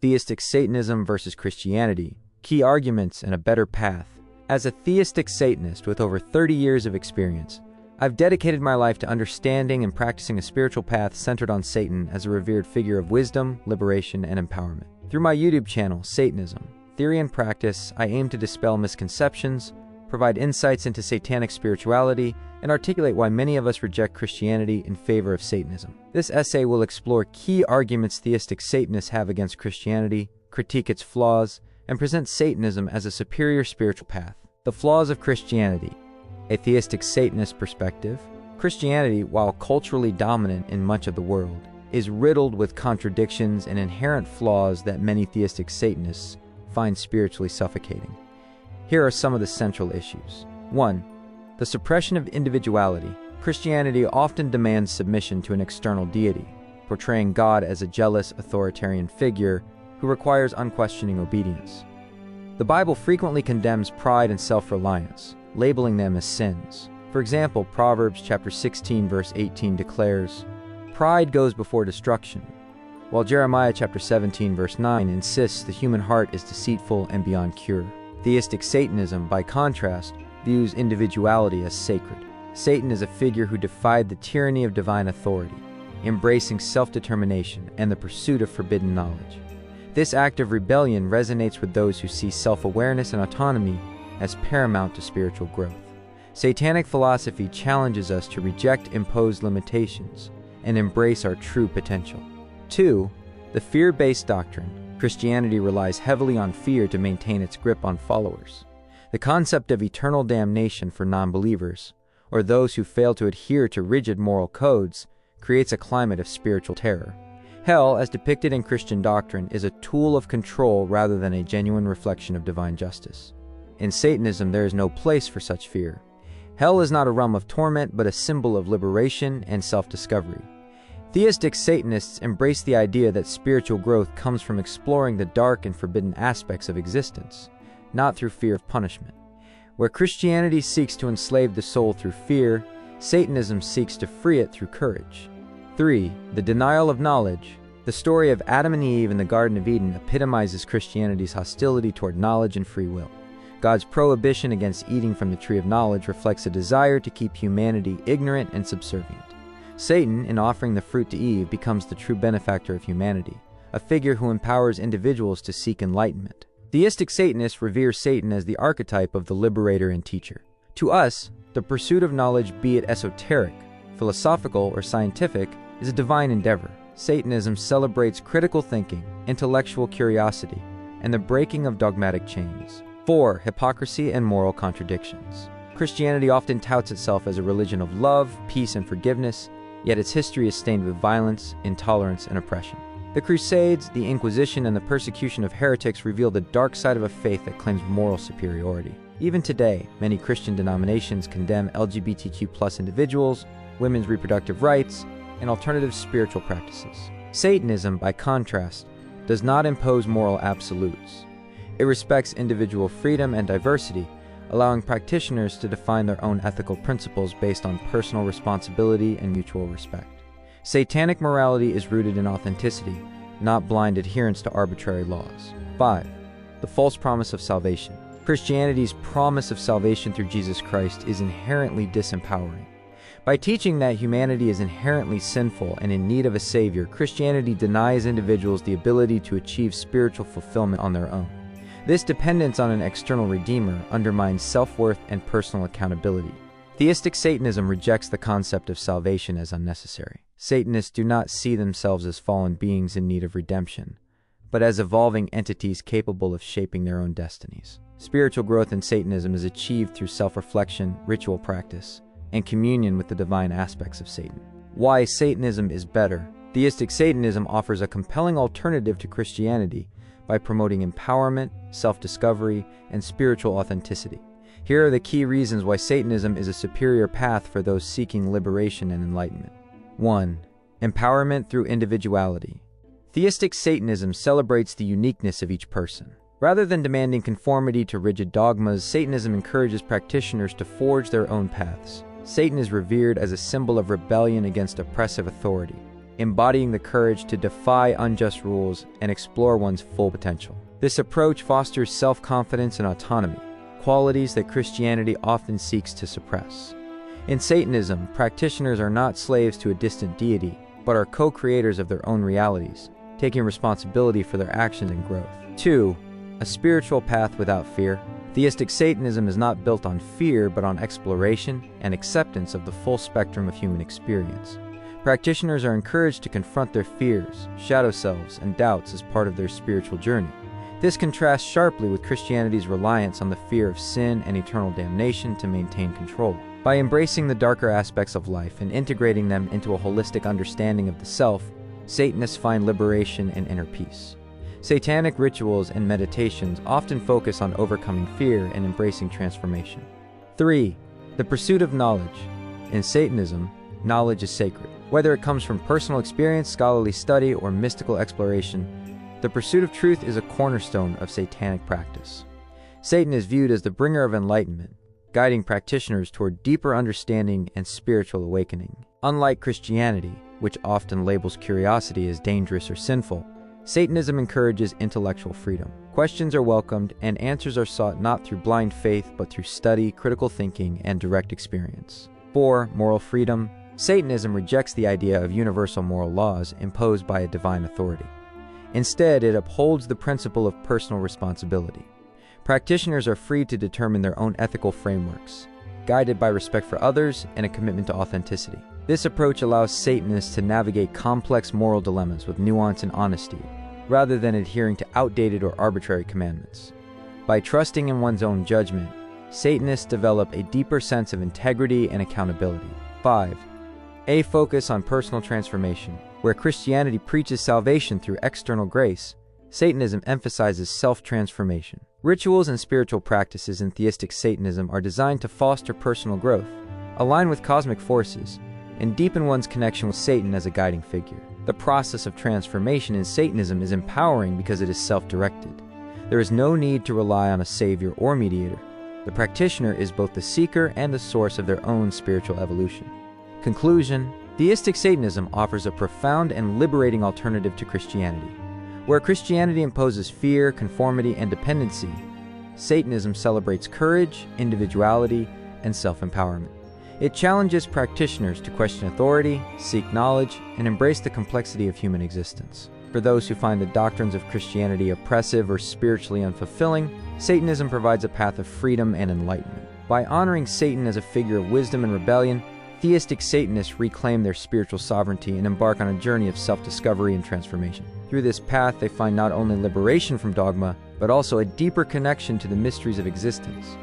Theistic Satanism versus Christianity, Key Arguments and a Better Path. As a theistic Satanist with over 30 years of experience, I've dedicated my life to understanding and practicing a spiritual path centered on Satan as a revered figure of wisdom, liberation, and empowerment. Through my YouTube channel, Satanism, Theory and Practice, I aim to dispel misconceptions, provide insights into satanic spirituality, and articulate why many of us reject Christianity in favor of Satanism. This essay will explore key arguments theistic Satanists have against Christianity, critique its flaws, and present Satanism as a superior spiritual path. The flaws of Christianity. A theistic Satanist perspective. Christianity, while culturally dominant in much of the world, is riddled with contradictions and inherent flaws that many theistic Satanists find spiritually suffocating. Here are some of the central issues. 1. The suppression of individuality. Christianity often demands submission to an external deity, portraying God as a jealous, authoritarian figure who requires unquestioning obedience. The Bible frequently condemns pride and self-reliance, labeling them as sins. For example, Proverbs chapter 16 verse 18 declares, "Pride goes before destruction," while Jeremiah chapter 17 verse 9 insists the human heart is deceitful and beyond cure. Theistic Satanism, by contrast, views individuality as sacred. Satan is a figure who defied the tyranny of divine authority, embracing self-determination and the pursuit of forbidden knowledge. This act of rebellion resonates with those who see self-awareness and autonomy as paramount to spiritual growth. Satanic philosophy challenges us to reject imposed limitations and embrace our true potential. 2. The fear-based doctrine. Christianity relies heavily on fear to maintain its grip on followers. The concept of eternal damnation for non-believers, or those who fail to adhere to rigid moral codes, creates a climate of spiritual terror. Hell, as depicted in Christian doctrine, is a tool of control rather than a genuine reflection of divine justice. In Satanism, there is no place for such fear. Hell is not a realm of torment, but a symbol of liberation and self-discovery. Theistic Satanists embrace the idea that spiritual growth comes from exploring the dark and forbidden aspects of existence, not through fear of punishment. Where Christianity seeks to enslave the soul through fear, Satanism seeks to free it through courage. 3. The denial of knowledge. The story of Adam and Eve in the Garden of Eden epitomizes Christianity's hostility toward knowledge and free will. God's prohibition against eating from the tree of knowledge reflects a desire to keep humanity ignorant and subservient. Satan, in offering the fruit to Eve, becomes the true benefactor of humanity, a figure who empowers individuals to seek enlightenment. Theistic Satanists revere Satan as the archetype of the liberator and teacher. To us, the pursuit of knowledge, be it esoteric, philosophical, or scientific, is a divine endeavor. Satanism celebrates critical thinking, intellectual curiosity, and the breaking of dogmatic chains. 4. Hypocrisy and moral contradictions. Christianity often touts itself as a religion of love, peace, and forgiveness, yet its history is stained with violence, intolerance, and oppression. The Crusades, the Inquisition, and the persecution of heretics reveal the dark side of a faith that claims moral superiority. Even today, many Christian denominations condemn LGBTQ+ individuals, women's reproductive rights, and alternative spiritual practices. Satanism, by contrast, does not impose moral absolutes. It respects individual freedom and diversity, allowing practitioners to define their own ethical principles based on personal responsibility and mutual respect. Satanic morality is rooted in authenticity, not blind adherence to arbitrary laws. 5. The false promise of salvation. Christianity's promise of salvation through Jesus Christ is inherently disempowering. By teaching that humanity is inherently sinful and in need of a Savior, Christianity denies individuals the ability to achieve spiritual fulfillment on their own. This dependence on an external Redeemer undermines self-worth and personal accountability. Theistic Satanism rejects the concept of salvation as unnecessary. Satanists do not see themselves as fallen beings in need of redemption, but as evolving entities capable of shaping their own destinies. Spiritual growth in Satanism is achieved through self-reflection, ritual practice, and communion with the divine aspects of Satan. Why Satanism is better. Theistic Satanism offers a compelling alternative to Christianity by promoting empowerment, self-discovery, and spiritual authenticity. Here are the key reasons why Satanism is a superior path for those seeking liberation and enlightenment. 1. Empowerment through individuality. Theistic Satanism celebrates the uniqueness of each person. Rather than demanding conformity to rigid dogmas, Satanism encourages practitioners to forge their own paths. Satan is revered as a symbol of rebellion against oppressive authority. embodying the courage to defy unjust rules and explore one's full potential. This approach fosters self-confidence and autonomy, qualities that Christianity often seeks to suppress. In Satanism, practitioners are not slaves to a distant deity, but are co-creators of their own realities, taking responsibility for their actions and growth. 2. A spiritual path without fear. Theistic Satanism is not built on fear, but on exploration and acceptance of the full spectrum of human experience. Practitioners are encouraged to confront their fears, shadow selves, and doubts as part of their spiritual journey. This contrasts sharply with Christianity's reliance on the fear of sin and eternal damnation to maintain control. By embracing the darker aspects of life and integrating them into a holistic understanding of the self, Satanists find liberation and inner peace. Satanic rituals and meditations often focus on overcoming fear and embracing transformation. 3. The pursuit of knowledge. In Satanism, knowledge is sacred. Whether it comes from personal experience, scholarly study, or mystical exploration, the pursuit of truth is a cornerstone of Satanic practice. Satan is viewed as the bringer of enlightenment, guiding practitioners toward deeper understanding and spiritual awakening. Unlike Christianity, which often labels curiosity as dangerous or sinful, Satanism encourages intellectual freedom. Questions are welcomed, and answers are sought not through blind faith, but through study, critical thinking, and direct experience. 4. Moral freedom. Satanism rejects the idea of universal moral laws imposed by a divine authority. Instead, it upholds the principle of personal responsibility. Practitioners are free to determine their own ethical frameworks, guided by respect for others and a commitment to authenticity. This approach allows Satanists to navigate complex moral dilemmas with nuance and honesty, rather than adhering to outdated or arbitrary commandments. By trusting in one's own judgment, Satanists develop a deeper sense of integrity and accountability. 5. A focus on personal transformation. Where Christianity preaches salvation through external grace, Satanism emphasizes self-transformation. Rituals and spiritual practices in theistic Satanism are designed to foster personal growth, align with cosmic forces, and deepen one's connection with Satan as a guiding figure. The process of transformation in Satanism is empowering because it is self-directed. There is no need to rely on a savior or mediator. The practitioner is both the seeker and the source of their own spiritual evolution. Conclusion: Theistic Satanism offers a profound and liberating alternative to Christianity. Where Christianity imposes fear, conformity, and dependency, Satanism celebrates courage, individuality, and self-empowerment. It challenges practitioners to question authority, seek knowledge, and embrace the complexity of human existence. For those who find the doctrines of Christianity oppressive or spiritually unfulfilling, Satanism provides a path of freedom and enlightenment. By honoring Satan as a figure of wisdom and rebellion, theistic Satanists reclaim their spiritual sovereignty and embark on a journey of self-discovery and transformation. Through this path, they find not only liberation from dogma, but also a deeper connection to the mysteries of existence.